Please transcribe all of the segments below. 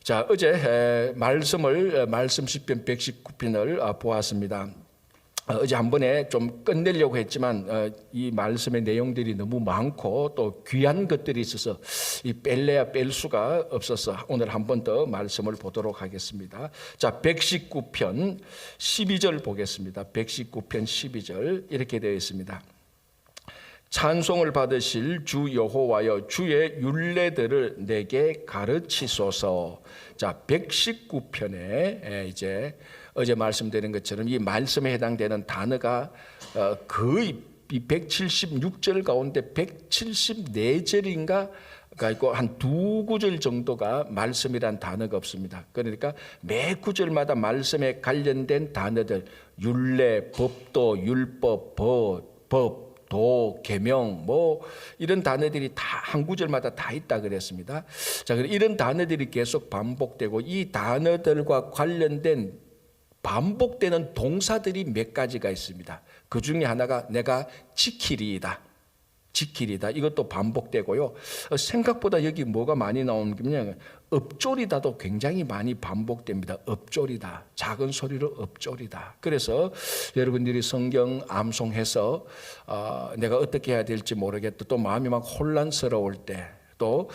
자, 어제 말씀 시편 119편을 보았습니다. 어제 한 번에 좀 끝내려고 했지만 이 말씀의 내용들이 너무 많고 또 귀한 것들이 있어서 이 뺄래야 뺄 수가 없어서 오늘 한 번 더 말씀을 보도록 하겠습니다. 자, 119편 12절 보겠습니다. 119편 12절 이렇게 되어 있습니다. 찬송을 받으실 주 여호와여, 주의 율례들을 내게 가르치소서. 자, 119편에 이제 어제 말씀드린 것처럼 이 말씀에 해당되는 단어가 거의 176절 가운데 174절인가 있고 한 두 구절 정도가 말씀이란 단어가 없습니다. 그러니까 매 구절마다 말씀에 관련된 단어들, 율례, 법도, 율법, 법, 도, 계명, 뭐 이런 단어들이 다 한 구절마다 다 있다 그랬습니다. 자, 이런 단어들이 계속 반복되고 이 단어들과 관련된 반복되는 동사들이 몇 가지가 있습니다. 그 중에 하나가 내가 지키리이다. 지키리다. 이것도 반복되고요. 생각보다 여기 뭐가 많이 나오는 게 엎조리다도 굉장히 많이 반복됩니다. 엎조리다. 작은 소리로 엎조리다. 그래서 여러분들이 성경 암송해서 내가 어떻게 해야 될지 모르겠다. 또 마음이 막 혼란스러울 때, 또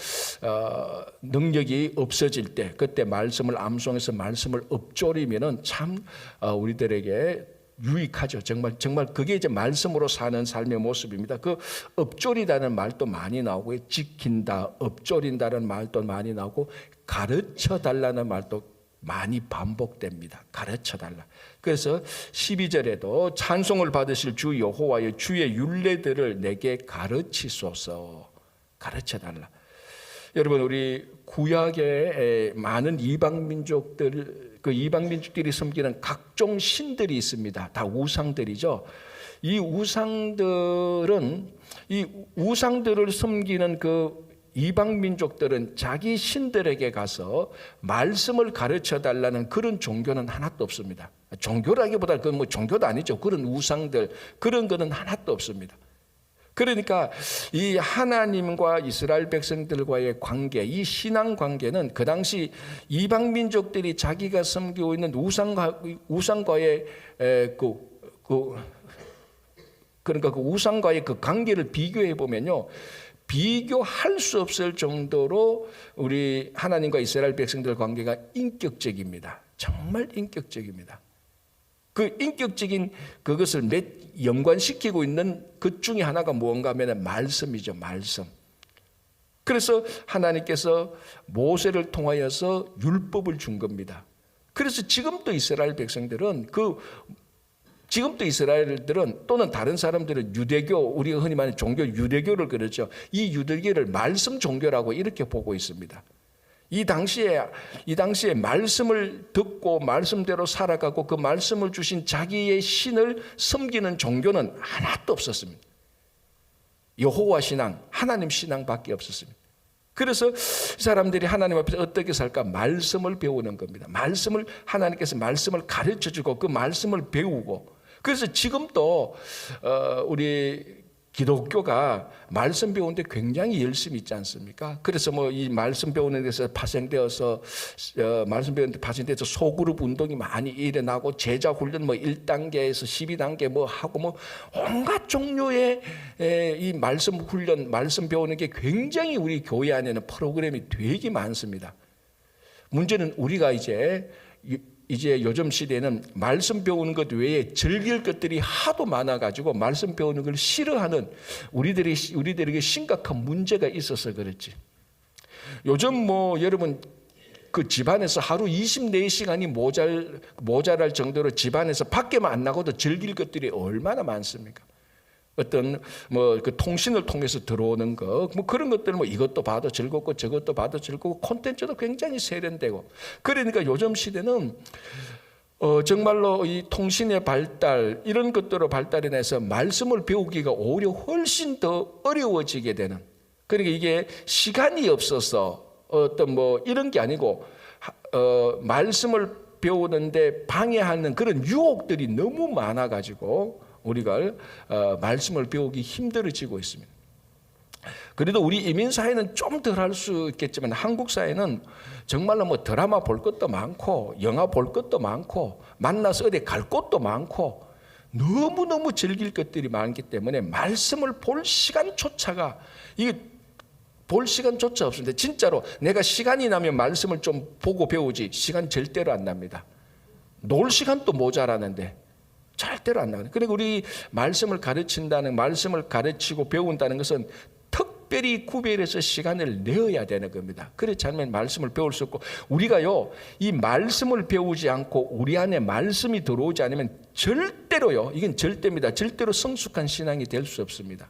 능력이 없어질 때, 그때 말씀을 암송해서 말씀을 엎조리면은 참 우리들에게 유익하죠. 정말 그게 이제 말씀으로 사는 삶의 모습입니다. 그 엎조리다는 말도 많이 나오고, 지킨다, 엎조린다는 말도 많이 나오고, 가르쳐 달라는 말도 많이 반복됩니다. 가르쳐 달라. 그래서 12절에도 찬송을 받으실 주 여호와의 주의 율례들을 내게 가르치소서. 가르쳐 달라. 여러분, 우리 구약에 많은 이방 민족들, 그 이방 민족들이 섬기는 각종 신들이 있습니다. 다 우상들이죠. 이 우상들을 섬기는 그 이방 민족들은 자기 신들에게 가서 말씀을 가르쳐 달라는 그런 종교는 하나도 없습니다. 종교라기보다 그건 뭐 종교도 아니죠. 그런 우상들, 그런 거는 하나도 없습니다. 그러니까 이 하나님과 이스라엘 백성들과의 관계, 이 신앙 관계는 그 당시 이방 민족들이 자기가 섬기고 있는 우상과의 그러니까 그 우상과의 그 관계를 비교해 보면요, 비교할 수 없을 정도로 우리 하나님과 이스라엘 백성들 관계가 인격적입니다. 정말 인격적입니다. 그 인격적인 그것을 연관시키고 있는 것 중에 하나가 무언가 하면 말씀이죠. 말씀. 그래서 하나님께서 모세를 통하여서 율법을 준 겁니다. 그래서 지금도 이스라엘들은 또는 다른 사람들은 유대교, 우리가 흔히 말하는 종교 유대교를 그러죠. 이 유대교를 말씀 종교라고 이렇게 보고 있습니다. 이 당시에 말씀을 듣고 말씀대로 살아가고 그 말씀을 주신 자기의 신을 섬기는 종교는 하나도 없었습니다. 여호와 신앙, 하나님 신앙밖에 없었습니다. 그래서 사람들이 하나님 앞에서 어떻게 살까? 말씀을 배우는 겁니다. 하나님께서 말씀을 가르쳐주고 그 말씀을 배우고, 그래서 지금도 우리 기독교가 말씀 배우는데 굉장히 열심히 있지 않습니까? 그래서 뭐 이 말씀 배우는 데서 파생되어서 말씀 배우는데 파생돼서 소그룹 운동이 많이 일어나고, 제자 훈련 뭐 1단계에서 12단계 뭐 하고 뭐 온갖 종류의 이 말씀 훈련, 말씀 배우는 게 굉장히 우리 교회 안에는 프로그램이 되게 많습니다. 문제는 우리가 이제 요즘 시대에는 말씀 배우는 것 외에 즐길 것들이 하도 많아가지고 말씀 배우는 걸 싫어하는 우리들에게 심각한 문제가 있어서 그렇지. 요즘 뭐 여러분 그 집안에서 하루 24시간이 모자랄 정도로 집안에서 밖에만 안 나가도 즐길 것들이 얼마나 많습니까? 어떤 뭐 그 통신을 통해서 들어오는 거, 뭐 그런 것들, 뭐 이것도 봐도 즐겁고 저것도 봐도 즐겁고 콘텐츠도 굉장히 세련되고, 그러니까 요즘 시대는 정말로 이 통신의 발달, 이런 것들로 발달이 돼서 말씀을 배우기가 오히려 훨씬 더 어려워지게 되는, 그러니까 이게 시간이 없어서 어떤 뭐 이런 게 아니고 말씀을 배우는데 방해하는 그런 유혹들이 너무 많아가지고 우리가 말씀을 배우기 힘들어지고 있습니다. 그래도 우리 이민 사회는 좀 덜 할 수 있겠지만 한국 사회는 정말로 뭐 드라마 볼 것도 많고 영화 볼 것도 많고 만나서 어디 갈 곳도 많고 너무너무 즐길 것들이 많기 때문에 말씀을 볼 시간조차가 이게 볼 시간조차 없습니다. 진짜로 내가 시간이 나면 말씀을 좀 보고 배우지 시간 절대로 안 납니다. 놀 시간도 모자라는데 절대로 안 나거든요. 그리고 우리 말씀을 가르친다는, 말씀을 가르치고 배운다는 것은 특별히 구별해서 시간을 내어야 되는 겁니다. 그렇지 않으면 말씀을 배울 수 없고, 우리가요 이 말씀을 배우지 않고 우리 안에 말씀이 들어오지 않으면 절대로요, 이건 절대입니다, 절대로 성숙한 신앙이 될 수 없습니다.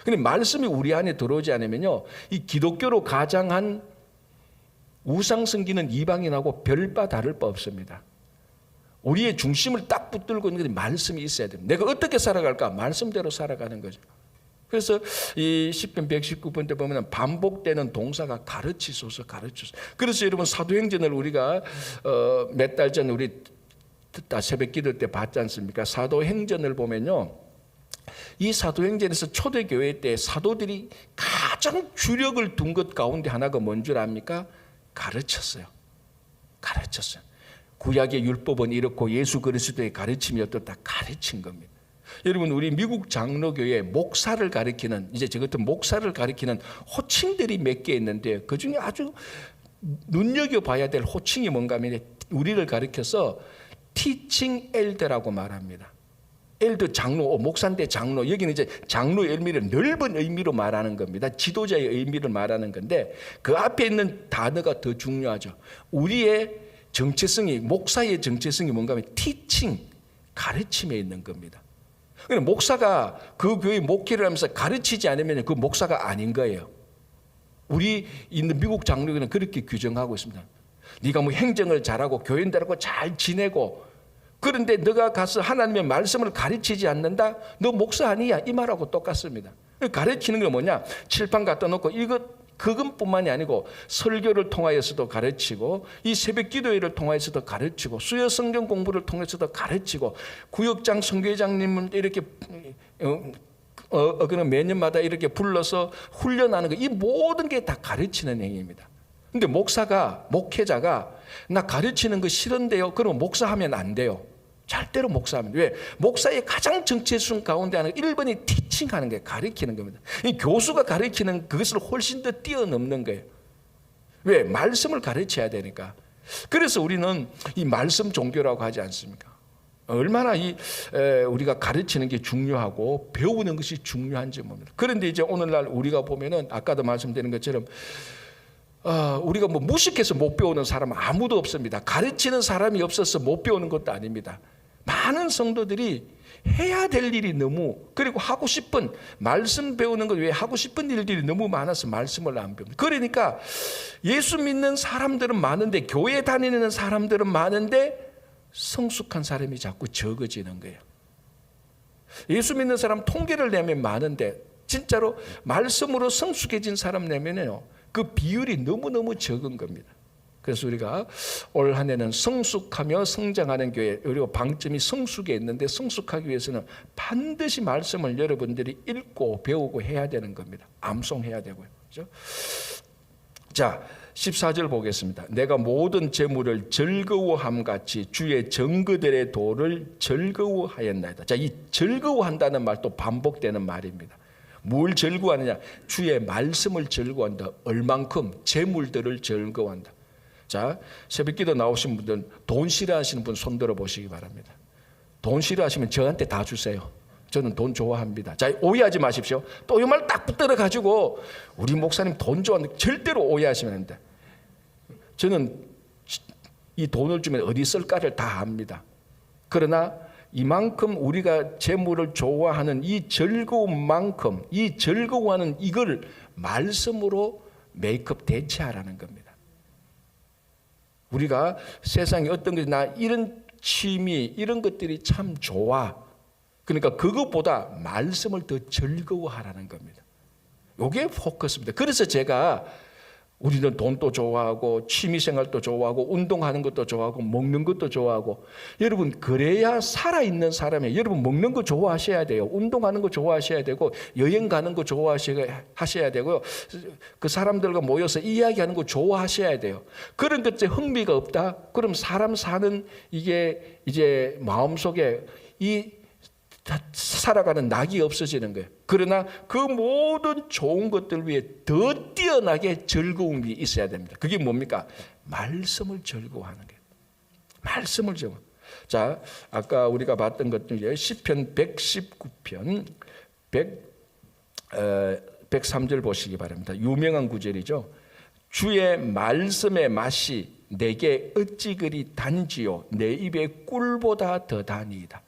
근데 말씀이 우리 안에 들어오지 않으면요, 이 기독교로 가장한 우상 섬기는 이방인하고 별바 다를 바 없습니다. 우리의 중심을 딱 붙들고 있는 게 말씀이 있어야 됩니다. 내가 어떻게 살아갈까? 말씀대로 살아가는 거죠. 그래서 이 시편 119편 때 보면 반복되는 동사가 가르치소서, 가르치소서. 그래서 여러분 사도행전을 우리가 몇 달 전 우리 새벽 기도 때 봤지 않습니까? 사도행전을 보면요, 이 사도행전에서 초대교회 때 사도들이 가장 주력을 둔 것 가운데 하나가 뭔 줄 압니까? 가르쳤어요. 가르쳤어요. 구약의 율법은 이렇고 예수 그리스도의 가르침이 어떻다, 가르친 겁니다. 여러분, 우리 미국 장로교회 목사를 가리키는, 이제 저 같은 목사를 가리키는 호칭들이 몇 개 있는데 그 중에 아주 눈여겨봐야 될 호칭이 뭔가 하면 우리를 가리켜서 teaching elder라고 말합니다. 엘더 장로, 목사인데 장로, 여기는 이제 장로의 의미를 넓은 의미로 말하는 겁니다. 지도자의 의미를 말하는 건데 그 앞에 있는 단어가 더 중요하죠. 우리의 정체성이, 목사의 정체성이 뭔가 하면 teaching, 가르침에 있는 겁니다. 그러니까 목사가 그 교회 목회를 하면서 가르치지 않으면 그 목사가 아닌 거예요. 우리 있는 미국 장로교는 그렇게 규정하고 있습니다. 네가 뭐 행정을 잘하고 교인들하고 잘 지내고 그런데 너가 가서 하나님의 말씀을 가르치지 않는다? 너 목사 아니야? 이 말하고 똑같습니다. 가르치는 게 뭐냐? 칠판 갖다 놓고 그것뿐만이 아니고 설교를 통하여서도 가르치고 이 새벽 기도회를 통하여서도 가르치고 수요 성경 공부를 통해서도 가르치고 구역장 선교회장님을 이렇게 그는 매년마다 이렇게 불러서 훈련하는 거, 이 모든 게 다 가르치는 행위입니다. 근데 목회자가 나 가르치는 거 싫은데요, 그러면 목사하면 안 돼요. 절대로 목사하면. 왜? 목사의 가장 정체성 가운데 하나가 1번이 티칭하는 게 가르치는 겁니다. 이 교수가 가르치는 그것을 훨씬 더 뛰어넘는 거예요. 왜? 말씀을 가르쳐야 되니까. 그래서 우리는 이 말씀 종교라고 하지 않습니까? 얼마나 우리가 가르치는 게 중요하고 배우는 것이 중요한지 봅니다. 그런데 이제 오늘날 우리가 보면은 아까도 말씀드린 것처럼 우리가 뭐 무식해서 못 배우는 사람은 아무도 없습니다. 가르치는 사람이 없어서 못 배우는 것도 아닙니다. 많은 성도들이 해야 될 일이 너무, 그리고 하고 싶은 말씀 배우는 것 외에 하고 싶은 일들이 너무 많아서 말씀을 안 배웁니다. 그러니까 예수 믿는 사람들은 많은데, 교회 다니는 사람들은 많은데 성숙한 사람이 자꾸 적어지는 거예요. 예수 믿는 사람 통계를 내면 많은데 진짜로 말씀으로 성숙해진 사람 내면요, 그 비율이 너무너무 적은 겁니다. 그래서 우리가 올 한 해는 성숙하며 성장하는 교회, 그리고 방점이 성숙에 있는데 성숙하기 위해서는 반드시 말씀을 여러분들이 읽고 배우고 해야 되는 겁니다. 암송해야 되고요. 그렇죠? 자, 14절 보겠습니다. 내가 모든 재물을 즐거워함같이 주의 정거들의 도를 즐거워하였나이다. 자, 이 즐거워한다는 말도 반복되는 말입니다. 뭘 즐거워하느냐? 주의 말씀을 즐거워한다. 얼만큼? 재물들을 즐거워한다. 자, 새벽기도 나오신 분들은 돈 싫어하시는 분 손들어 보시기 바랍니다. 돈 싫어하시면 저한테 다 주세요. 저는 돈 좋아합니다. 자, 오해하지 마십시오. 또 이 말 딱 붙들어 가지고 우리 목사님 돈 좋아하는데 절대로 오해하시면 안 돼. 저는 이 돈을 주면 어디 쓸까를 다 압니다. 그러나 이만큼 우리가 재물을 좋아하는 이 즐거움만큼, 이 즐거워하는 이걸 말씀으로 메이크업 대체하라는 겁니다. 우리가 세상에 어떤 것이 나 이런 취미, 이런 것들이 참 좋아. 그러니까 그것보다 말씀을 더 즐거워하라는 겁니다. 이게 포커스입니다. 그래서 제가 우리는 돈도 좋아하고 취미생활도 좋아하고 운동하는 것도 좋아하고 먹는 것도 좋아하고. 여러분, 그래야 살아있는 사람이에요. 여러분, 먹는 거 좋아하셔야 돼요. 운동하는 거 좋아하셔야 되고 여행 가는 거 좋아하셔야 되고요. 그 사람들과 모여서 이야기하는 거 좋아하셔야 돼요. 그런 것에 흥미가 없다? 그럼 사람 사는 이게 이제 마음속에 살아가는 낙이 없어지는 거예요. 그러나 그 모든 좋은 것들 위해 더 뛰어나게 즐거움이 있어야 됩니다. 그게 뭡니까? 말씀을 즐거워하는 거예요. 말씀을 즐거워. 자, 아까 우리가 봤던 것 중에 시편 119편 103절 보시기 바랍니다. 유명한 구절이죠. 주의 말씀의 맛이 내게 어찌 그리 단지요 내 입에 꿀보다 더 다니이다.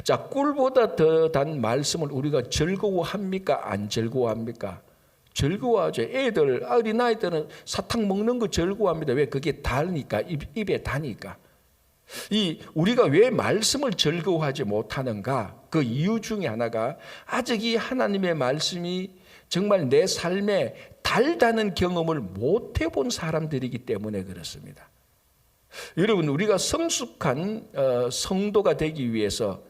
자, 꿀보다 더 단 말씀을 우리가 즐거워합니까? 안 즐거워합니까? 즐거워하죠. 애들, 어린아이들은 사탕 먹는 거 즐거워합니다. 왜? 그게 달니까, 입에 다니까. 우리가 왜 말씀을 즐거워하지 못하는가? 그 이유 중에 하나가 아직 이 하나님의 말씀이 정말 내 삶에 달다는 경험을 못 해본 사람들이기 때문에 그렇습니다. 여러분, 우리가 성숙한 성도가 되기 위해서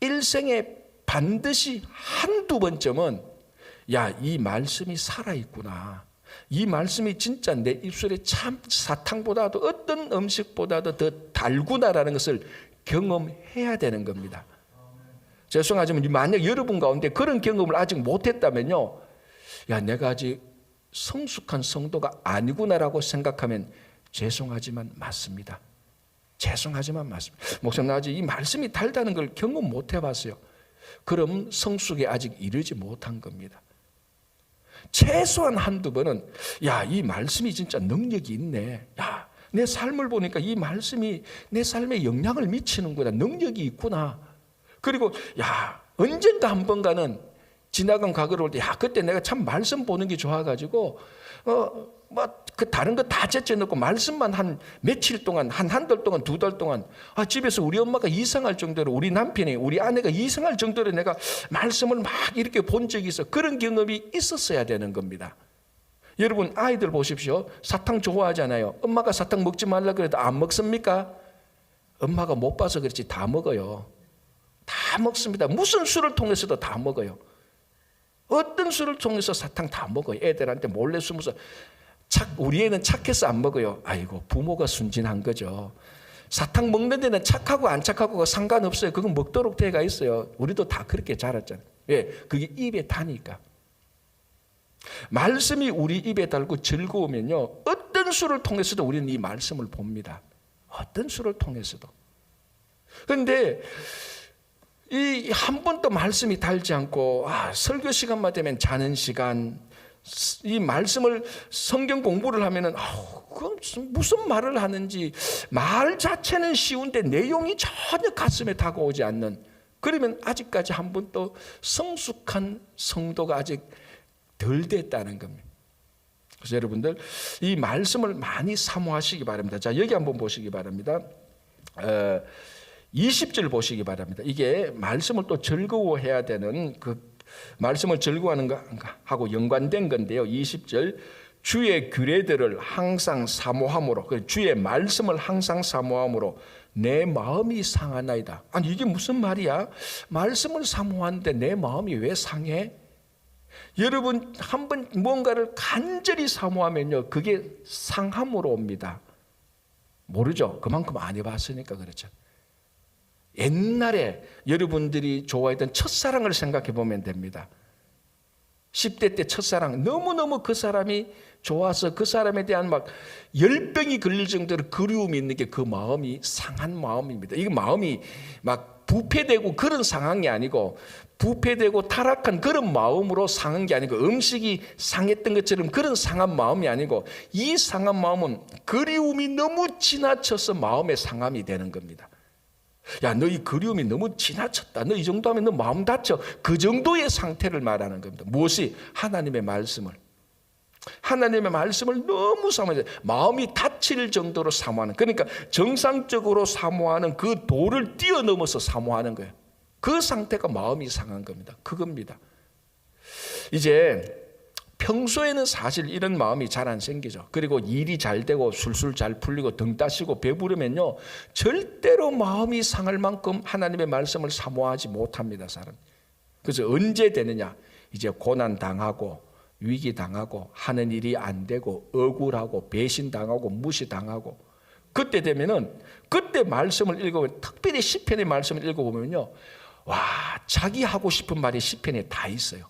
일생에 반드시 한두 번쯤은 이 말씀이 살아있구나. 이 말씀이 진짜 내 입술에 참 사탕보다도 어떤 음식보다도 더 달구나라는 것을 경험해야 되는 겁니다. 죄송하지만 만약 여러분 가운데 그런 경험을 아직 못했다면요, 내가 아직 성숙한 성도가 아니구나라고 생각하면 죄송하지만 맞습니다. 죄송하지만 맞습니다. 목사님, 나 아직 이 말씀이 달다는 걸 경험 못 해봤어요. 그럼 성숙에 아직 이르지 못한 겁니다. 최소한 한두 번은 이 말씀이 진짜 능력이 있네. 내 삶을 보니까 이 말씀이 내 삶에 영향을 미치는구나. 능력이 있구나. 그리고 언젠가 한 번가는 지나간 과거를 볼 때 그때 내가 참 말씀 보는 게 좋아가지고 그 다른 거 다 제쳐놓고 말씀만 한 며칠 동안, 한 달 동안, 2달 동안 집에서 우리 엄마가 이상할 정도로, 우리 남편이, 우리 아내가 이상할 정도로 내가 말씀을 막 이렇게 본 적이 있어. 그런 경험이 있었어야 되는 겁니다. 여러분, 아이들 보십시오. 사탕 좋아하잖아요. 엄마가 사탕 먹지 말라 그래도 안 먹습니까? 엄마가 못 봐서 그렇지 다 먹어요. 다 먹습니다. 무슨 수를 통해서도 다 먹어요. 어떤 수를 통해서 사탕 다 먹어요. 애들한테 몰래 숨어서. 우리 애는 착해서 안 먹어요. 아이고, 부모가 순진한 거죠. 사탕 먹는 데는 착하고 안 착하고가 상관없어요. 그건 먹도록 되어 있어요. 우리도 다 그렇게 자랐잖아요. 왜? 그게 입에 다니까. 말씀이 우리 입에 달고 즐거우면요, 어떤 수를 통해서도 우리는 이 말씀을 봅니다. 어떤 수를 통해서도. 그런데 한 번도 말씀이 달지 않고 설교 시간만 되면 자는 시간, 이 말씀을 성경 공부를 하면은 그건 무슨 말을 하는지 말 자체는 쉬운데 내용이 전혀 가슴에 다가오지 않는, 그러면 아직까지 한 번도 성숙한 성도가 아직 덜 됐다는 겁니다. 그래서 여러분들 이 말씀을 많이 사모하시기 바랍니다. 자, 여기 한번 보시기 바랍니다. 20절 보시기 바랍니다. 이게 말씀을 또 즐거워해야 되는 말씀을 즐거워하는 거하고 연관된 건데요. 20절, 주의 규례들을 항상 사모함으로, 주의 말씀을 항상 사모함으로 내 마음이 상하나이다. 아니, 이게 무슨 말이야? 말씀을 사모하는데 내 마음이 왜 상해? 여러분, 한번 뭔가를 간절히 사모하면요, 그게 상함으로 옵니다. 모르죠? 그만큼 안 해봤으니까 그렇죠. 옛날에 여러분들이 좋아했던 첫사랑을 생각해 보면 됩니다. 10대 때 첫사랑, 너무너무 그 사람이 좋아서 그 사람에 대한 막 열병이 걸릴 정도로 그리움이 있는 게 그 마음이 상한 마음입니다. 이 마음이 막 부패되고 그런 상한 게 아니고, 부패되고 타락한 그런 마음으로 상한 게 아니고, 음식이 상했던 것처럼 그런 상한 마음이 아니고, 이 상한 마음은 그리움이 너무 지나쳐서 마음의 상함이 되는 겁니다. 너 이 그리움이 너무 지나쳤다. 너 이 정도 하면 너 마음 다쳐. 그 정도의 상태를 말하는 겁니다. 무엇이? 하나님의 말씀을. 하나님의 말씀을 너무 사모해요. 마음이 다칠 정도로 사모하는. 그러니까 정상적으로 사모하는 그 도를 뛰어넘어서 사모하는 거예요. 그 상태가 마음이 상한 겁니다. 그겁니다. 이제 평소에는 사실 이런 마음이 잘 안 생기죠. 그리고 일이 잘 되고 술술 잘 풀리고 등 따시고 배부르면요, 절대로 마음이 상할 만큼 하나님의 말씀을 사모하지 못합니다, 사람. 그래서 언제 되느냐? 이제 고난 당하고 위기 당하고 하는 일이 안 되고 억울하고 배신당하고 무시당하고, 그때 되면은, 그때 말씀을 읽어보면, 특별히 시편의 말씀을 읽어보면요, 와, 자기 하고 싶은 말이 시편에 다 있어요.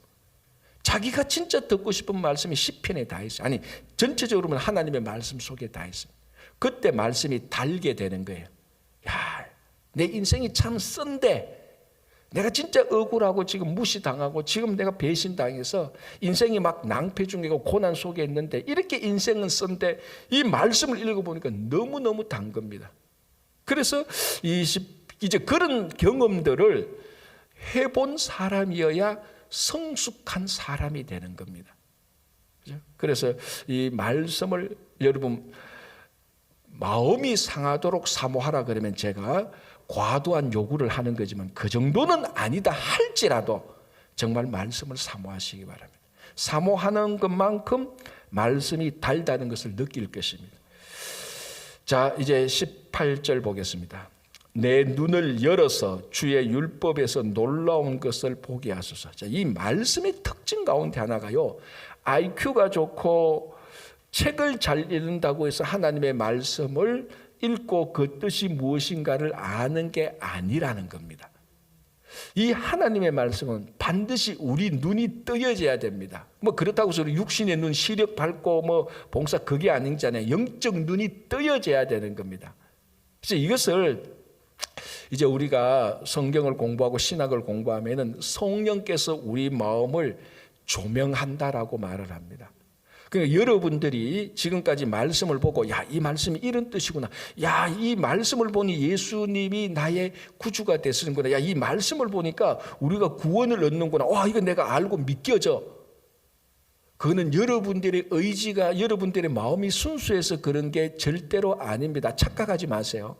자기가 진짜 듣고 싶은 말씀이 시편에 다 있어요. 아니, 전체적으로 보면 하나님의 말씀 속에 다 있어요. 그때 말씀이 달게 되는 거예요. 야, 내 인생이 참 쓴데, 내가 진짜 억울하고 지금 무시당하고 지금 내가 배신당해서 인생이 막 낭패 중이고 고난 속에 있는데, 이렇게 인생은 쓴데 이 말씀을 읽어보니까 너무너무 단 겁니다. 그래서 이제 그런 경험들을 해본 사람이어야 성숙한 사람이 되는 겁니다. 그래서 이 말씀을 여러분 마음이 상하도록 사모하라 그러면 제가 과도한 요구를 하는 거지만, 그 정도는 아니다 할지라도 정말 말씀을 사모하시기 바랍니다. 사모하는 것만큼 말씀이 달다는 것을 느낄 것입니다. 자, 이제 18절 보겠습니다. 내 눈을 열어서 주의 율법에서 놀라운 것을 보게 하소서. 자, 이 말씀의 특징 가운데 하나가요, IQ가 좋고 책을 잘 읽는다고 해서 하나님의 말씀을 읽고 그 뜻이 무엇인가를 아는 게 아니라는 겁니다. 이 하나님의 말씀은 반드시 우리 눈이 뜨여져야 됩니다. 뭐 그렇다고 해서 육신의 눈, 시력 밝고 뭐 봉사, 그게 아니잖아요. 영적 눈이 뜨여져야 되는 겁니다. 그래서 이것을 이제 우리가 성경을 공부하고 신학을 공부하면은 성령께서 우리 마음을 조명한다라고 말을 합니다. 그러니까 여러분들이 지금까지 말씀을 보고, 야, 이 말씀이 이런 뜻이구나. 야, 이 말씀을 보니 예수님이 나의 구주가 되시는구나. 야, 이 말씀을 보니까 우리가 구원을 얻는구나. 와, 이거 내가 알고 믿겨져. 그거는 여러분들의 의지가, 여러분들의 마음이 순수해서 그런 게 절대로 아닙니다. 착각하지 마세요.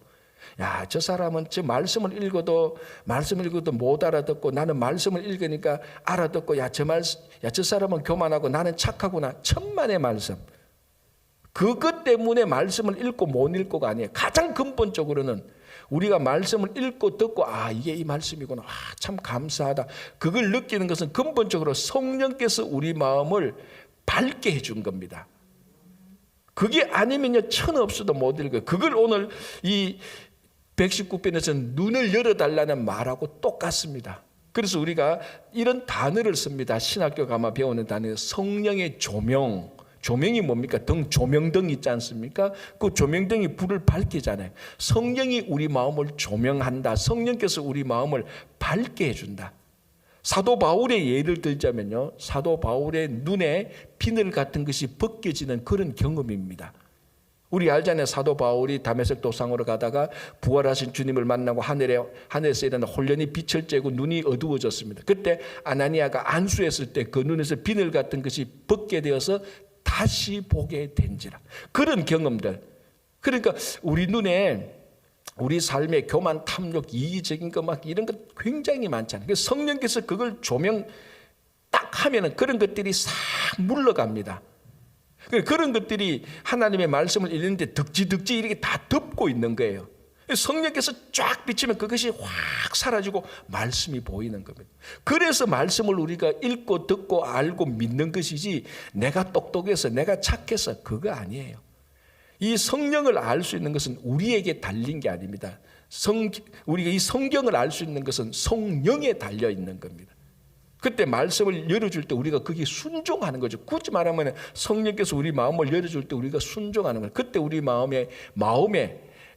야, 저 사람은 저 말씀을 읽어도 못 알아듣고 나는 말씀을 읽으니까 알아듣고, 저 사람은 교만하고 나는 착하구나. 천만의 말씀. 그것 때문에 말씀을 읽고 못 읽고가 아니에요. 가장 근본적으로는 우리가 말씀을 읽고 듣고, 아, 이게 이 말씀이구나. 아, 참 감사하다. 그걸 느끼는 것은 근본적으로 성령께서 우리 마음을 밝게 해준 겁니다. 그게 아니면요, 천 없어도 못 읽어요. 그걸 오늘 이 119편에서는 눈을 열어달라는 말하고 똑같습니다. 그래서 우리가 이런 단어를 씁니다. 신학교 가면 배우는 단어, 성령의 조명. 조명이 뭡니까? 조명등 있지 않습니까? 그 조명등이 불을 밝히잖아요. 성령이 우리 마음을 조명한다. 성령께서 우리 마음을 밝게 해준다. 사도 바울의 예를 들자면요, 사도 바울의 눈에 비늘 같은 것이 벗겨지는 그런 경험입니다. 우리 알잖아요. 사도 바울이 다메섹 도상으로 가다가 부활하신 주님을 만나고 하늘에서 일어나 홀련히 빛을 쬐고 눈이 어두워졌습니다. 그때 아나니아가 안수했을 때 그 눈에서 비늘 같은 것이 벗게 되어서 다시 보게 된지라. 그런 경험들. 그러니까 우리 눈에 우리 삶의 교만, 탐욕, 이기적인 거 막 이런 것 굉장히 많잖아요. 그래서 성령께서 그걸 조명 딱 하면은 그런 것들이 싹 물러갑니다. 그런 것들이 하나님의 말씀을 읽는데 득지 이렇게 다 덮고 있는 거예요. 성령께서 쫙 비치면 그것이 확 사라지고 말씀이 보이는 겁니다. 그래서 말씀을 우리가 읽고 듣고 알고 믿는 것이지, 내가 똑똑해서 내가 착해서 그거 아니에요. 이 성령을 알 수 있는 것은 우리에게 달린 게 아닙니다. 우리가 이 성경을 알 수 있는 것은 성령에 달려 있는 겁니다. 그때 말씀을 열어줄 때 우리가 거기에 순종하는 거죠. 굳이 말하면 성령께서 우리 마음을 열어줄 때 우리가 순종하는 거예요. 그때 우리 마음에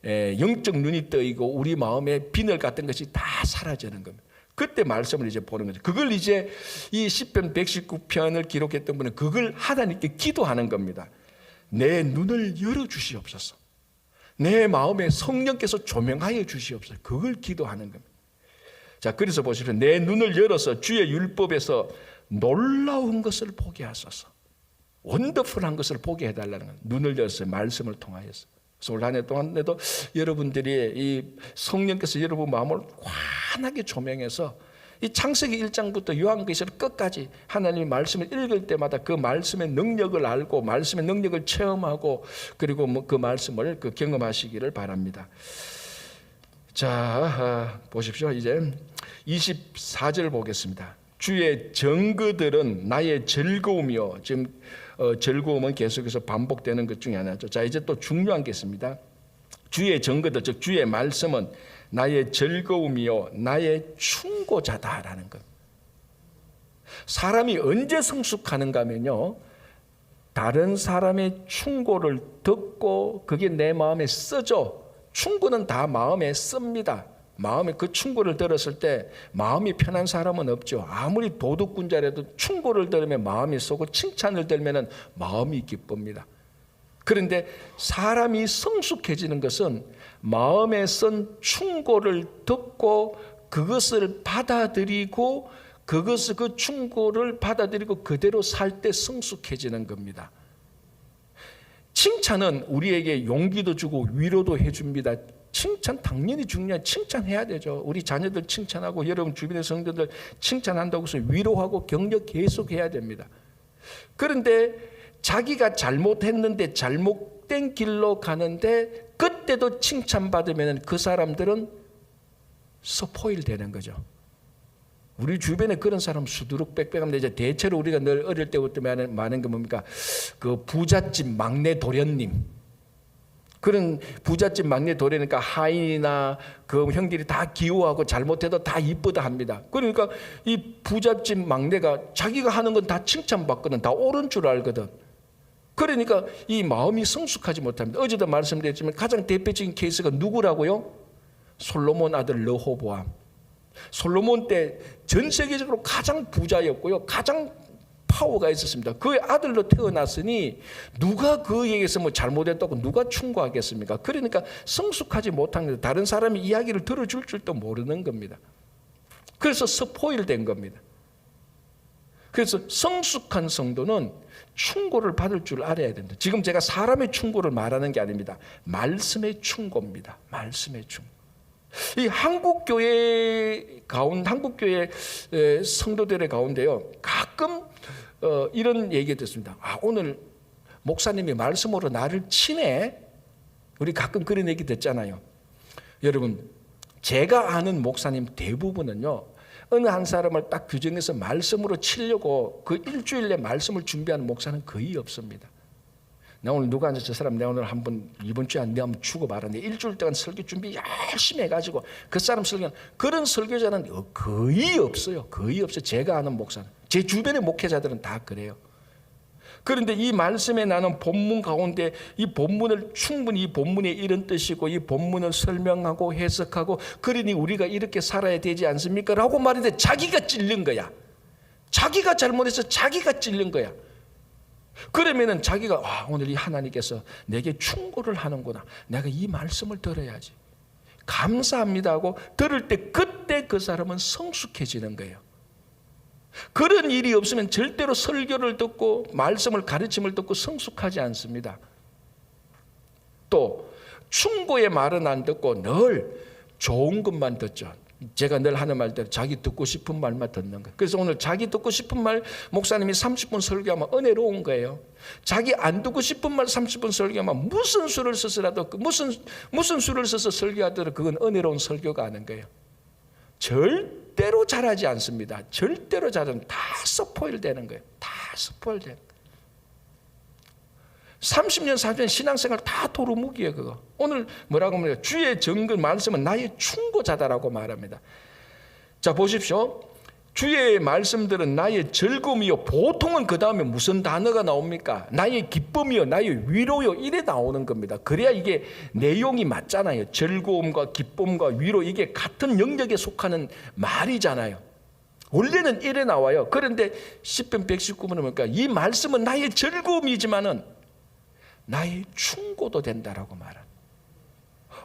영적 눈이 떠이고 우리 마음에 비늘 같은 것이 다 사라지는 겁니다. 그때 말씀을 이제 보는 거죠. 그걸 이제 이 시편 119편을 기록했던 분은 그걸 하나님께 기도하는 겁니다. 내 눈을 열어주시옵소서. 내 마음에 성령께서 조명하여 주시옵소서. 그걸 기도하는 겁니다. 자, 그래서 보십시오. 내 눈을 열어서 주의 율법에서 놀라운 것을 보게 하소서. 원더풀한 것을 보게 해달라는 거예요. 눈을 열어서 말씀을 통하여서. 그래서 올 한 해 동안에도 여러분들이 이 성령께서 여러분 마음을 환하게 조명해서 이 창세기 1장부터 요한계시록 끝까지 하나님의 말씀을 읽을 때마다 그 말씀의 능력을 알고 말씀의 능력을 체험하고 그리고 그 말씀을 경험하시기를 바랍니다. 자, 보십시오. 이제 24절 보겠습니다. 주의 정거들은 나의 즐거움이요. 지금 즐거움은 계속해서 반복되는 것 중에 하나죠. 자, 이제 또 중요한 게 있습니다. 주의 정거들, 즉 주의 말씀은 나의 즐거움이요 나의 충고자다라는 것. 사람이 언제 성숙하는가 하면요, 다른 사람의 충고를 듣고 그게 내 마음에 써져. 충고는 다 마음에 씁니다. 마음에 그 충고를 들었을 때 마음이 편한 사람은 없죠. 아무리 도둑군자라도 충고를 들으면 마음이 쏘고 칭찬을 들으면 마음이 기쁩니다. 그런데 사람이 성숙해지는 것은 마음에 쓴 충고를 듣고 그것을 받아들이고 그 충고를 받아들이고 그대로 살 때 성숙해지는 겁니다. 칭찬은 우리에게 용기도 주고 위로도 해줍니다. 칭찬 당연히 중요해요. 칭찬해야 되죠. 우리 자녀들 칭찬하고 여러분 주변의 성도들 칭찬한다고 해서 위로하고 격려 계속해야 됩니다. 그런데 자기가 잘못했는데 잘못된 길로 가는데 그때도 칭찬받으면 그 사람들은 스포일 되는 거죠. 우리 주변에 그런 사람 수두룩 빽빽합니다. 이제 대체로 우리가 늘 어릴 때부터 많은 게 뭡니까? 그 부잣집 막내 도련님. 그런 부잣집 막내 도련이니까 하인이나 그 형들이 다 기호하고 잘못해도 다 이쁘다 합니다. 그러니까 이 부잣집 막내가 자기가 하는 건 다 칭찬받거든. 다 옳은 줄 알거든. 그러니까 이 마음이 성숙하지 못합니다. 어제도 말씀드렸지만 가장 대표적인 케이스가 누구라고요? 솔로몬 아들 르호보암. 솔로몬 때 전 세계적으로 가장 부자였고요. 가장 파워가 있었습니다. 그의 아들로 태어났으니 누가 그에게서 뭐 잘못했다고 누가 충고하겠습니까? 그러니까 성숙하지 못한 거예요. 다른 사람이 이야기를 들어줄 줄도 모르는 겁니다. 그래서 스포일된 겁니다. 그래서 성숙한 성도는 충고를 받을 줄 알아야 된다. 지금 제가 사람의 충고를 말하는 게 아닙니다. 말씀의 충고입니다. 말씀의 충고. 이 한국교회 성도들의 가운데요, 가끔 이런 얘기 듣습니다. 오늘 목사님이 말씀으로 나를 치네. 우리 가끔 그런 얘기 듣잖아요. 여러분, 제가 아는 목사님 대부분은요, 어느 한 사람을 딱 규정해서 말씀으로 치려고 그 일주일 내 말씀을 준비하는 목사는 거의 없습니다. 나 오늘 누가 앉아서 저 사람 내가 오늘 이번 주에 내가 한번 주고 말았는데 일주일 동안 설교 준비 열심히 해가지고 그 사람 설교는 그런 설교자는 거의 없어요. 거의 없어요. 제가 아는 목사는. 제 주변의 목회자들은 다 그래요. 그런데 이 말씀에 나는 본문 가운데 이 본문을 충분히 이 본문의 이런 뜻이고 이 본문을 설명하고 해석하고 그러니 우리가 이렇게 살아야 되지 않습니까? 라고 말했는데 자기가 찔린 거야. 자기가 잘못해서 자기가 찔린 거야. 그러면은 자기가 오늘 이 하나님께서 내게 충고를 하는구나. 내가 이 말씀을 들어야지. 감사합니다 하고 들을 때 그때 그 사람은 성숙해지는 거예요. 그런 일이 없으면 절대로 설교를 듣고 말씀을 가르침을 듣고 성숙하지 않습니다. 또 충고의 말은 안 듣고 늘 좋은 것만 듣죠. 제가 늘 하는 말대로 자기 듣고 싶은 말만 듣는 거예요. 그래서 오늘 자기 듣고 싶은 말 목사님이 30분 설교하면 은혜로운 거예요. 자기 안 듣고 싶은 말 30분 설교하면 무슨 수를 써서라도 무슨 수를 써서 설교하더라도 그건 은혜로운 설교가 아닌 거예요. 절대로 잘하지 않습니다. 절대로 잘하면 다 스포일 되는 거예요. 다 스포일 되는 거예요. 30년, 40년 신앙생활 다 도루묵이에요, 그거. 오늘 뭐라고 합니까? 주의 정글 말씀은 나의 충고자다라고 말합니다. 자, 보십시오. 주의 말씀들은 나의 즐거움이요. 보통은 그 다음에 무슨 단어가 나옵니까? 나의 기쁨이요, 나의 위로요. 이래 나오는 겁니다. 그래야 이게 내용이 맞잖아요. 즐거움과 기쁨과 위로 이게 같은 영역에 속하는 말이잖아요. 원래는 이래 나와요. 그런데 시편 119번은 뭡니까? 이 말씀은 나의 즐거움이지만은 나의 충고도 된다라고 말합니다.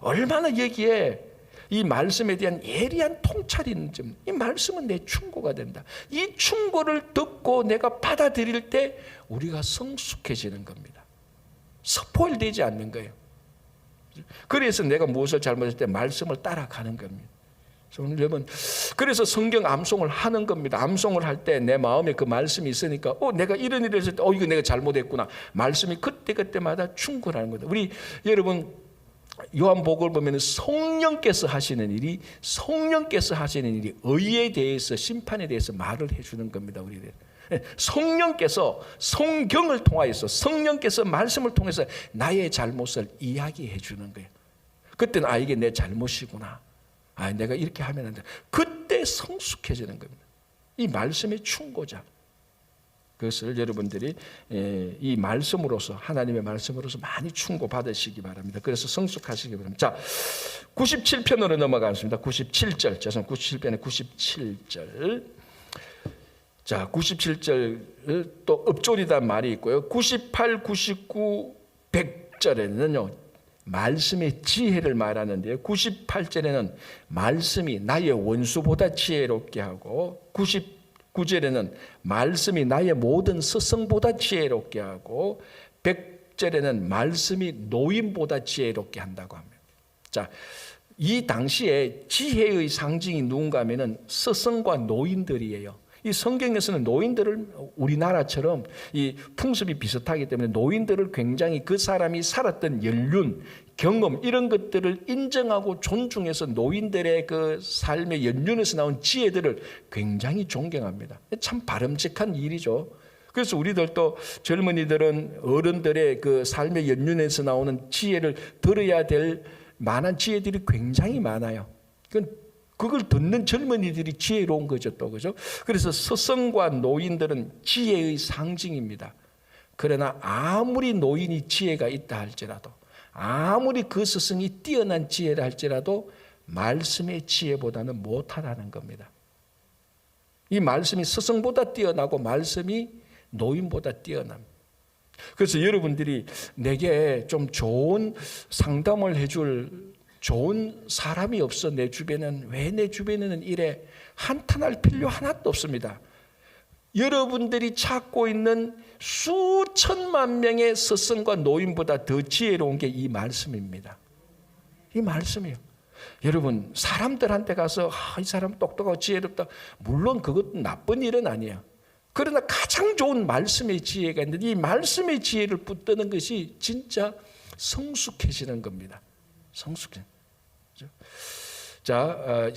얼마나 여기에 이 말씀에 대한 예리한 통찰이 있는지, 이 말씀은 내 충고가 된다. 이 충고를 듣고 내가 받아들일 때 우리가 성숙해지는 겁니다. 스포일 되지 않는 거예요. 그래서 내가 무엇을 잘못했을 때 말씀을 따라가는 겁니다. 오늘 여러분, 그래서 성경 암송을 하는 겁니다. 암송을 할 때 내 마음에 그 말씀이 있으니까 내가 이런 일을 했을 때 이거 내가 잘못했구나. 말씀이 그때그때마다 충분한 거다. 우리 여러분 요한복음을 보면 성령께서 하시는 일이 의에 대해서 심판에 대해서 말을 해주는 겁니다. 우리들 성령께서 성경을 통하여서 성령께서 말씀을 통해서 나의 잘못을 이야기해 주는 거예요. 그때는 이게 내 잘못이구나. 내가 이렇게 하면 안 돼. 그때 성숙해지는 겁니다. 이 말씀의 충고자. 그것을 여러분들이 이 말씀으로서 하나님의 말씀으로서 많이 충고 받으시기 바랍니다. 그래서 성숙하시기 바랍니다. 자, 97편으로 넘어가겠습니다. 97절. 죄송합니다. 97편의 97절. 자, 97절 또 읍조리단 말이 있고요. 98, 99, 100절에는요. 말씀의 지혜를 말하는데요. 98절에는 말씀이 나의 원수보다 지혜롭게 하고 99절에는 말씀이 나의 모든 스승보다 지혜롭게 하고 100절에는 말씀이 노인보다 지혜롭게 한다고 합니다. 자, 이 당시에 지혜의 상징이 누군가 하면은 스승과 노인들이에요. 이 성경에서는 노인들을 우리나라처럼 이 풍습이 비슷하기 때문에 노인들을 굉장히 그 사람이 살았던 연륜, 경험 이런 것들을 인정하고 존중해서 노인들의 그 삶의 연륜에서 나온 지혜들을 굉장히 존경합니다. 참 바람직한 일이죠. 그래서 우리들도 젊은이들은 어른들의 그 삶의 연륜에서 나오는 지혜를 들어야 될 만한 지혜들이 굉장히 많아요. 그걸 듣는 젊은이들이 지혜로운 거죠, 또 그죠? 그래서 스승과 노인들은 지혜의 상징입니다. 그러나 아무리 노인이 지혜가 있다 할지라도, 아무리 그 스승이 뛰어난 지혜라 할지라도 말씀의 지혜보다는 못하다는 겁니다. 이 말씀이 스승보다 뛰어나고 말씀이 노인보다 뛰어납니다. 그래서 여러분들이 내게 좀 좋은 상담을 해줄 좋은 사람이 없어 내 주변에는 왜 내 주변에는 이래 한탄할 필요 하나도 없습니다. 여러분들이 찾고 있는 수천만 명의 스승과 노인보다 더 지혜로운 게 이 말씀입니다. 이 말씀이에요. 여러분 사람들한테 가서 이 사람 똑똑하고 지혜롭다. 물론 그것도 나쁜 일은 아니에요. 그러나 가장 좋은 말씀의 지혜가 있는데 이 말씀의 지혜를 붙드는 것이 진짜 성숙해지는 겁니다. 성숙해. 자,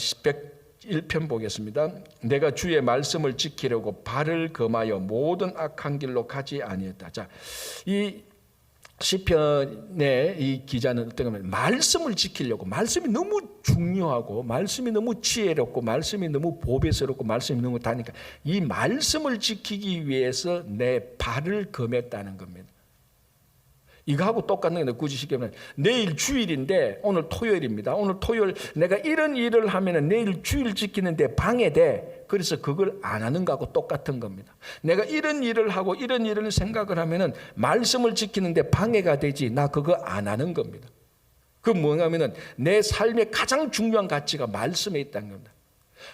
101편 보겠습니다. 내가 주의 말씀을 지키려고 발을 금하여 모든 악한 길로 가지 아니했다. 자, 이 시편의 이 기자는 어떤 거냐면 말씀을 지키려고, 말씀이 너무 중요하고 말씀이 너무 지혜롭고 말씀이 너무 보배스럽고 말씀이 너무 다니까 이 말씀을 지키기 위해서 내 발을 금했다는 겁니다. 이거하고 똑같은 게 굳이 시키면 내일 주일인데 오늘 토요일입니다. 오늘 토요일 내가 이런 일을 하면 내일 주일 지키는데 방해돼. 그래서 그걸 안 하는 거하고 똑같은 겁니다. 내가 이런 일을 하고 이런 일을 생각을 하면 말씀을 지키는데 방해가 되지. 나 그거 안 하는 겁니다. 그 뭐냐면 내 삶의 가장 중요한 가치가 말씀에 있다는 겁니다.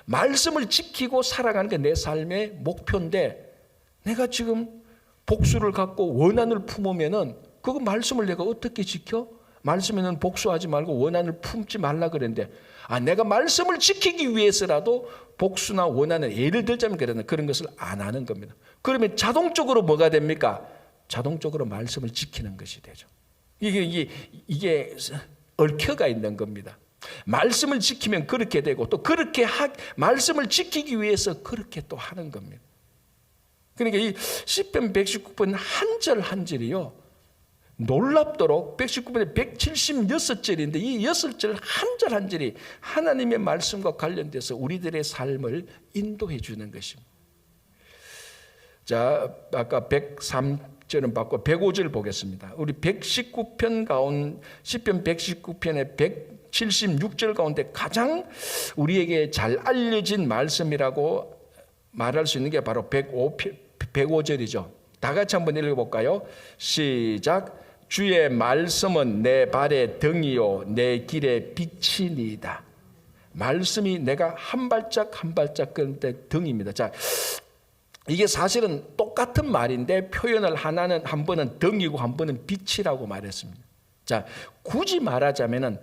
말씀을 지키고 살아가는 게 내 삶의 목표인데 내가 지금 복수를 갖고 원한을 품으면은 그거 말씀을 내가 어떻게 지켜? 말씀에는 복수하지 말고 원한을 품지 말라 그랬는데 내가 말씀을 지키기 위해서라도 복수나 원한을 예를 들자면 그런 것을 안 하는 겁니다. 그러면 자동적으로 뭐가 됩니까? 자동적으로 말씀을 지키는 것이 되죠. 이게 얽혀가 있는 겁니다. 말씀을 지키면 그렇게 되고 또 그렇게 말씀을 지키기 위해서 그렇게 또 하는 겁니다. 그러니까 이 시편 119편 한 절 한 절이요. 놀랍도록 119편에 176절인데 이 6절 한 절 한 절이 하나님의 말씀과 관련돼서 우리들의 삶을 인도해 주는 것입니다. 자, 아까 103절은 받고 105절 보겠습니다. 우리 119편 가운데 시편 119편의 176절 가운데 가장 우리에게 잘 알려진 말씀이라고 말할 수 있는 게 바로 105절이죠. 다 같이 한번 읽어볼까요? 시작. 주의 말씀은 내 발의 등이요 내 길의 빛이니이다. 말씀이 내가 한 발짝 한 발짝 걷는 데 등입니다. 자, 이게 사실은 똑같은 말인데 표현을 하나는 한 번은 등이고 한 번은 빛이라고 말했습니다. 자, 굳이 말하자면은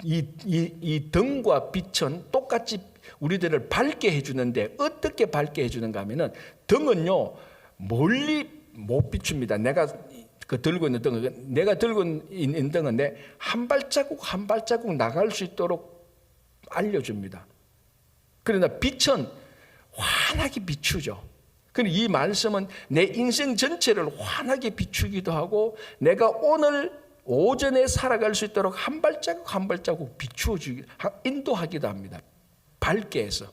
이 등과 빛은 똑같이 우리들을 밝게 해주는데 어떻게 밝게 해주는가 하면은 등은요 멀리 못 비춥니다. 내가 들고 있는 등은 내가 들고 있는 등은 내 한 발자국 한 발자국 나갈 수 있도록 알려줍니다. 그러나 빛은 환하게 비추죠. 그러니 이 말씀은 내 인생 전체를 환하게 비추기도 하고 내가 오늘 오전에 살아갈 수 있도록 한 발자국 한 발자국 비추어주기 인도하기도 합니다. 밝게 해서.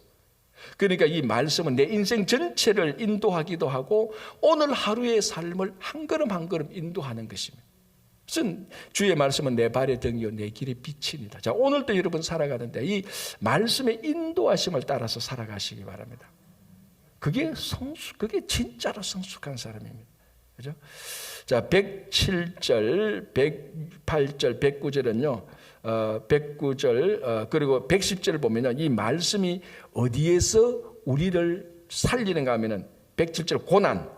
그러니까 이 말씀은 내 인생 전체를 인도하기도 하고 오늘 하루의 삶을 한 걸음 한 걸음 인도하는 것입니다. 무슨 주의 말씀은 내 발의 등이요 내 길의 빛이니다. 자, 오늘도 여러분 살아가는데 이 말씀의 인도하심을 따라서 살아가시기 바랍니다. 그게 진짜로 성숙한 사람입니다. 그죠? 자, 107절, 108절, 109절은요. 109절 그리고 110절을 보면은 이 말씀이 어디에서 우리를 살리는가 하면은 107절 고난,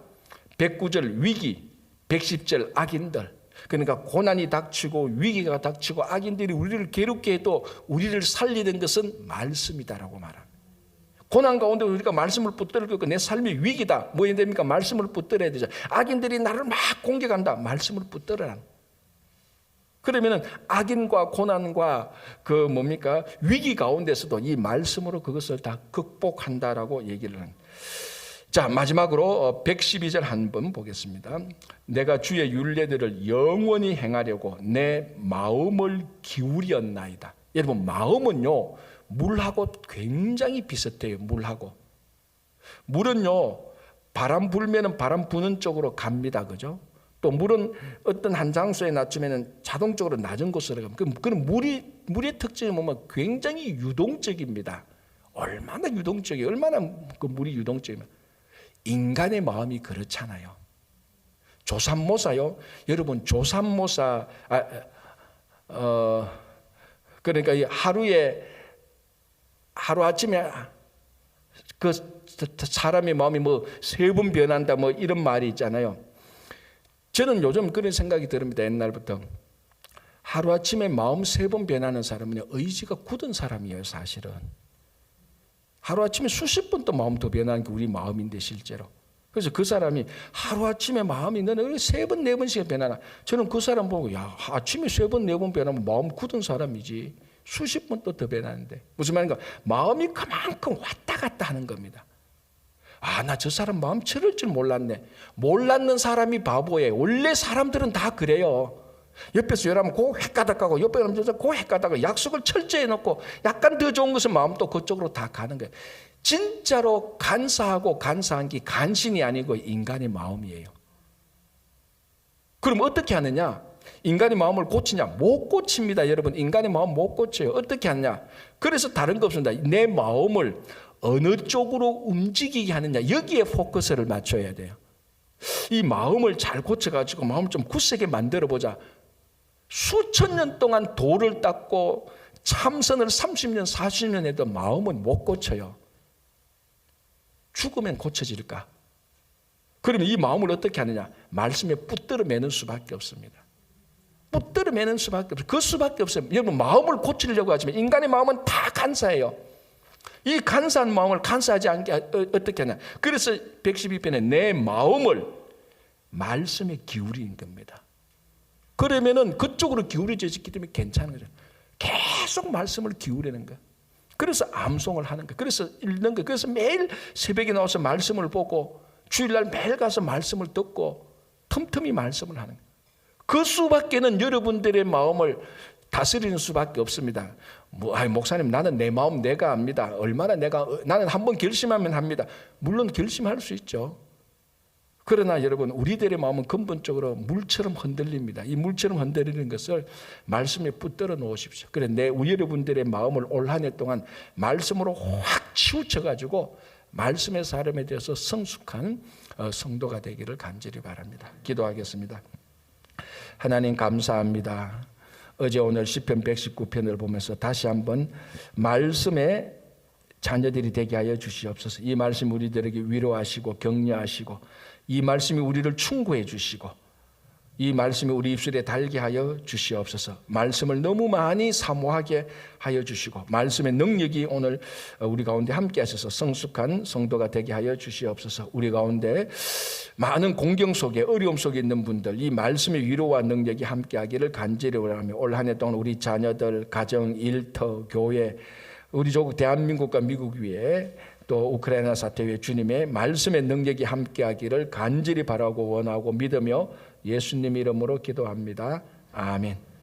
109절 위기, 110절 악인들. 그러니까 고난이 닥치고 위기가 닥치고 악인들이 우리를 괴롭게 해도 우리를 살리는 것은 말씀이다라고 말합니다. 고난 가운데 우리가 말씀을 붙들고 내 삶이 위기다. 뭐 해야 됩니까? 말씀을 붙들어야 되죠. 악인들이 나를 막 공격한다. 말씀을 붙들어라. 그러면은 악인과 고난과 위기 가운데서도 이 말씀으로 그것을 다 극복한다라고 얘기를 합니다. 자, 마지막으로 112절 한번 보겠습니다. 내가 주의 율례들을 영원히 행하려고 내 마음을 기울였나이다. 여러분, 마음은요 물하고 굉장히 비슷해요. 물은요 바람 불면은 바람 부는 쪽으로 갑니다. 그죠? 또 물은 어떤 한 장소에 낮추면은 자동적으로 낮은 곳으로 갑니다. 그럼 물의 특징이 뭐면 굉장히 유동적입니다. 얼마나 유동적이에요? 얼마나 그 물이 유동적이면 인간의 마음이 그렇잖아요. 조삼모사요. 여러분 조삼모사 그러니까 하루아침에 그 사람의 마음이 뭐 3번 변한다 뭐 이런 말이 있잖아요. 저는 요즘 그런 생각이 듭니다. 옛날부터 하루아침에 마음 3번 변하는 사람은 의지가 굳은 사람이에요. 사실은 하루아침에 수십 번 또 마음 더 변하는 게 우리 마음인데 실제로. 그래서 그 사람이 하루아침에 마음이 너는 3번 4번씩 변하나. 저는 그 사람 보고 야 아침에 3번 4번 변하면 마음 굳은 사람이지 수십 번 또 더 변하는데 무슨 말인가. 마음이 그만큼 왔다 갔다 하는 겁니다. 나 저 사람 마음 저럴 줄 몰랐네. 몰랐는 사람이 바보예요. 원래 사람들은 다 그래요. 옆에서 여러분 고 헷가닥하고 옆에 사람들 고 헷가닥하고 약속을 철저히 해놓고 약간 더 좋은 것은 마음 또 그쪽으로 다 가는 거예요. 진짜로 간사하고 간사한 게 간신이 아니고 인간의 마음이에요. 그럼 어떻게 하느냐? 인간의 마음을 고치냐? 못 고칩니다. 여러분 인간의 마음 못 고쳐요. 어떻게 하느냐? 그래서 다른 거 없습니다. 내 마음을 어느 쪽으로 움직이게 하느냐 여기에 포커스를 맞춰야 돼요. 이 마음을 잘 고쳐가지고 마음을 좀 굳세게 만들어보자. 수천 년 동안 돌을 닦고 참선을 30년 40년 해도 마음은 못 고쳐요. 죽으면 고쳐질까? 그러면 이 마음을 어떻게 하느냐? 말씀에 붙들어 매는 수밖에 없습니다. 붙들어 매는 수밖에 없어요. 그 수밖에 없어요. 여러분 마음을 고치려고 하지만 인간의 마음은 다 간사해요. 이 간사한 마음을 간사하지 않게 어떻게 하냐. 그래서 112편에 내 마음을 말씀에 기울인 겁니다. 그러면은 그쪽으로 기울여져 있기 때문에 괜찮은 거죠. 계속 말씀을 기울이는 거예요. 그래서 암송을 하는 거예요. 그래서 읽는 거예요. 그래서 매일 새벽에 나와서 말씀을 보고 주일날 매일 가서 말씀을 듣고 틈틈이 말씀을 하는 거예요. 그 수밖에는 여러분들의 마음을 다스리는 수밖에 없습니다. 목사님 나는 내 마음 내가 압니다. 나는 한번 결심하면 합니다. 물론 결심할 수 있죠. 그러나 여러분 우리들의 마음은 근본적으로 물처럼 흔들립니다. 이 물처럼 흔들리는 것을 말씀에 붙들어 놓으십시오. 그래 여러분들의 마음을 올 한 해 동안 말씀으로 확 치우쳐가지고 말씀의 사람에 대해서 성숙한 성도가 되기를 간절히 바랍니다. 기도하겠습니다. 하나님 감사합니다. 어제 오늘 시편 119편을 보면서 다시 한번 말씀의 자녀들이 되게 하여 주시옵소서. 이 말씀 우리들에게 위로하시고 격려하시고 이 말씀이 우리를 충고해 주시고 이 말씀이 우리 입술에 달게 하여 주시옵소서. 말씀을 너무 많이 사모하게 하여 주시고 말씀의 능력이 오늘 우리 가운데 함께 하셔서 성숙한 성도가 되게 하여 주시옵소서. 우리 가운데 많은 공경 속에 어려움 속에 있는 분들 이 말씀의 위로와 능력이 함께 하기를 간절히 원하며 올 한 해 동안 우리 자녀들, 가정, 일터, 교회, 우리 조국 대한민국과 미국 위에 또 우크라이나 사태 위에 주님의 말씀의 능력이 함께하기를 간절히 바라고 원하고 믿으며 예수님 이름으로 기도합니다. 아멘.